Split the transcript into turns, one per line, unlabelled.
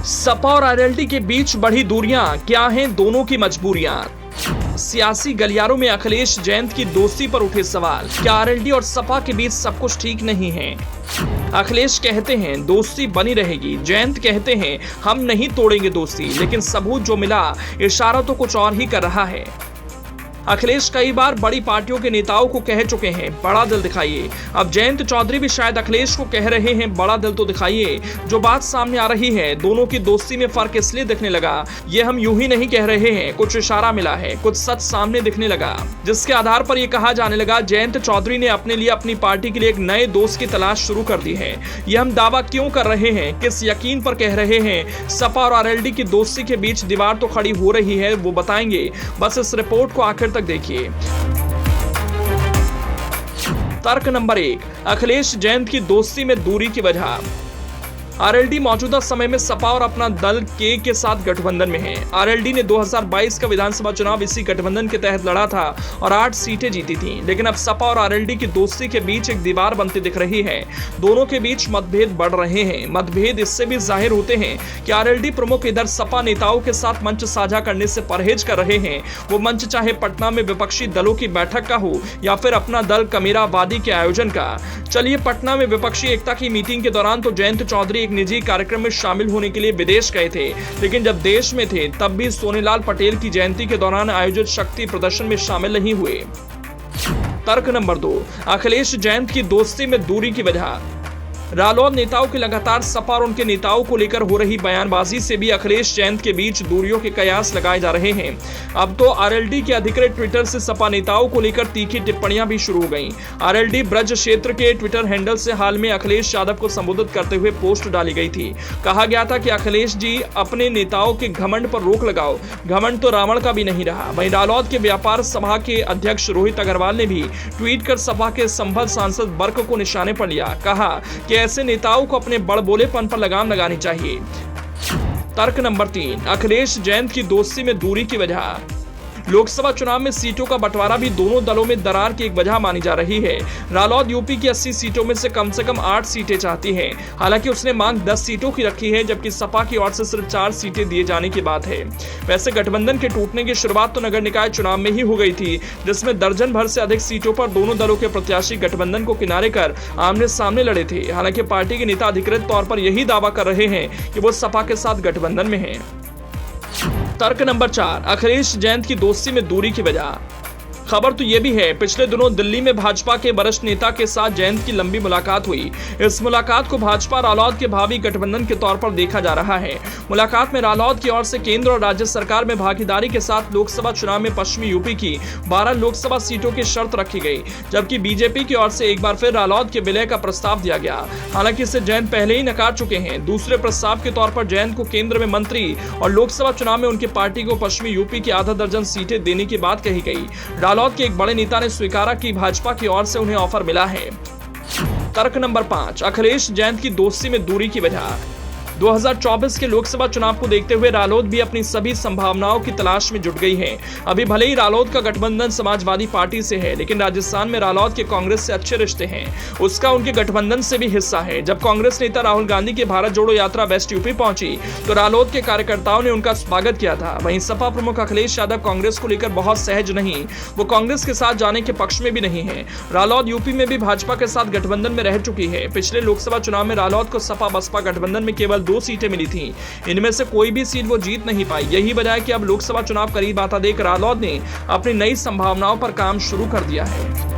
सपा और आरएलडी के बीच बढ़ी दूरियां, क्या हैं दोनों की मजबूरियां। सियासी गलियारों में अखिलेश जयंत की दोस्ती पर उठे सवाल, क्या आरएलडी और सपा के बीच सब कुछ ठीक नहीं है। अखिलेश कहते हैं दोस्ती बनी रहेगी, जयंत कहते हैं हम नहीं तोड़ेंगे दोस्ती, लेकिन सबूत जो मिला इशारा तो कुछ और ही कर रहा है। अखिलेश कई बार बड़ी पार्टियों के नेताओं को कह चुके हैं बड़ा दिल दिखाइए। अब जयंत चौधरी भी शायद अखिलेश को कह रहे हैं बड़ा दिल तो दिखाइए। जो बात सामने आ रही है, दोनों की दोस्ती में फर्क इसलिए दिखने लगा, ये हम यूं ही नहीं कह रहे हैं, कुछ इशारा मिला है, कुछ सच सामने दिखने लगा, जिसके आधार पर यह कहा जाने लगा जयंत चौधरी ने अपने लिए अपनी पार्टी के लिए एक नए दोस्त की तलाश शुरू कर दी है। यह हम दावा क्यों कर रहे हैं, किस यकीन पर कह रहे हैं। सपा और आरएलडी की दोस्ती के बीच दीवार तो खड़ी हो रही है, वो बताएंगे, बस इस रिपोर्ट को आखिर तक देखिए। तर्क नंबर 1, अखिलेश जयंत की दोस्ती में दूरी की वजह। आरएलडी मौजूदा समय में सपा और अपना दल के साथ गठबंधन में है। आरएलडी ने 2022 का विधानसभा चुनाव इसी गठबंधन के तहत लड़ा था और 8 सीटें जीती थीं। लेकिन अब सपा और आरएलडी की दोस्ती के बीच एक दीवार बनती दिख रही है। दोनों के बीच मतभेद बढ़ रहे हैं। मतभेद इससे भी जाहिर होते हैं कि आरएलडी प्रमुख इधर सपा नेताओं के साथ मंच साझा करने से परहेज कर रहे हैं। वो मंच चाहे पटना में विपक्षी दलों की बैठक का हो या फिर अपना दल कमेराबादी के आयोजन का। चलिए, पटना में विपक्षी एकता की मीटिंग के दौरान तो जयंत चौधरी एक निजी कार्यक्रम में शामिल होने के लिए विदेश गए थे, लेकिन जब देश में थे तब भी सोनेलाल पटेल की जयंती के दौरान आयोजित शक्ति प्रदर्शन में शामिल नहीं हुए। तर्क नंबर 2, अखिलेश जयंत की दोस्ती में दूरी की वजह। रालोद नेताओं के लगातार सपा और उनके नेताओं को लेकर हो रही बयानबाजी से भी अखिलेश जयंत के बीच दूरियों के कयास लगाए जा रहे हैं। अब तो आरएलडी के अधिकृत ट्विटर से सपा नेताओं को लेकर तीखी टिप्पणियां भी शुरू हो गईं। आरएलडी ब्रज क्षेत्र के ट्विटर हैंडल से हाल में अखिलेश यादव को संबोधित करते हुए पोस्ट डाली गई थी। कहा गया था कि अखिलेश जी अपने नेताओं के घमंड पर रोक लगाओ, घमंड तो रावण का भी नहीं रहा। वहीं रालोद के व्यापार सभा के अध्यक्ष रोहित अग्रवाल ने भी ट्वीट कर सपा के संभल सांसद बर्क को निशाने पर लिया। कहा कि ऐसे नेताओं को अपने बड़बोलेपन पर लगाम लगानी चाहिए। तर्क नंबर 3, अखिलेश जयंत की दोस्ती में दूरी की वजह। लोकसभा चुनाव में सीटों का बंटवारा भी दोनों दलों में दरार की एक वजह मानी जा रही है। रालोद यूपी की 80 सीटों में से कम 8 सीटें चाहती है। हालांकि उसने मांग 10 सीटों की रखी है, जबकि सपा की ओर से सिर्फ 4 सीटें दिए जाने की बात है। वैसे गठबंधन के टूटने की शुरुआत तो नगर निकाय चुनाव में ही हो गई थी, जिसमें दर्जन भर से अधिक सीटों पर दोनों दलों के प्रत्याशी गठबंधन को किनारे कर आमने सामने लड़े थे। हालांकि पार्टी के नेता अधिकृत तौर पर यही दावा कर रहे हैं कि वो सपा के साथ गठबंधन में है। तर्क नंबर 4, अखिलेश जयंत की दोस्ती में दूरी की वजह। खबर तो यह भी है, पिछले दिनों दिल्ली में भाजपा के वरिष्ठ नेता के साथ जयंत की लंबी मुलाकात हुई। इस मुलाकात को भाजपा रालोद के भावी गठबंधन के तौर पर देखा जा रहा है। मुलाकात में रालोद की ओर से केंद्र और राज्य सरकार में भागीदारी के साथ लोकसभा चुनाव में पश्चिमी यूपी की 12 लोकसभा सीटों की शर्त रखी गई, जबकि बीजेपी की ओर से एक बार फिर रालोद के विलय का प्रस्ताव दिया गया। हालांकि इसे जयंत पहले ही नकार चुके हैं। दूसरे प्रस्ताव के तौर पर जयंत को केंद्र में मंत्री और लोकसभा चुनाव में उनकी पार्टी को पश्चिमी यूपी की आधा दर्जन सीटें देने की बात कही गई। रालोद के एक बड़े नेता ने स्वीकारा कि भाजपा की ओर से उन्हें ऑफर मिला है। तर्क नंबर 5, अखिलेश जयंत की दोस्ती में दूरी की वजह। 2024 के लोकसभा चुनाव को देखते हुए रालोद भी अपनी सभी संभावनाओं की तलाश में जुट गई है। अभी भले ही रालोद का गठबंधन समाजवादी पार्टी से है, लेकिन राजस्थान में रालोद के कांग्रेस से अच्छे रिश्ते हैं। उसका उनके गठबंधन से भी हिस्सा है। जब कांग्रेस नेता राहुल गांधी की भारत जोड़ो यात्रा वेस्ट यूपी पहुंची तो रालोद के कार्यकर्ताओं ने उनका स्वागत किया था। वहीं सपा प्रमुख अखिलेश यादव कांग्रेस को लेकर बहुत सहज नहीं, वो कांग्रेस के साथ जाने के पक्ष में भी नहीं है। रालोद यूपी में भी भाजपा के साथ गठबंधन में रह चुकी है। पिछले लोकसभा चुनाव में रालोद को सपा बसपा गठबंधन में केवल 2 सीटें मिली थी। इनमें से कोई भी सीट वो जीत नहीं पाई। यही वजह है कि अब लोकसभा चुनाव करीब आता देख रालोद ने अपनी नई संभावनाओं पर काम शुरू कर दिया है।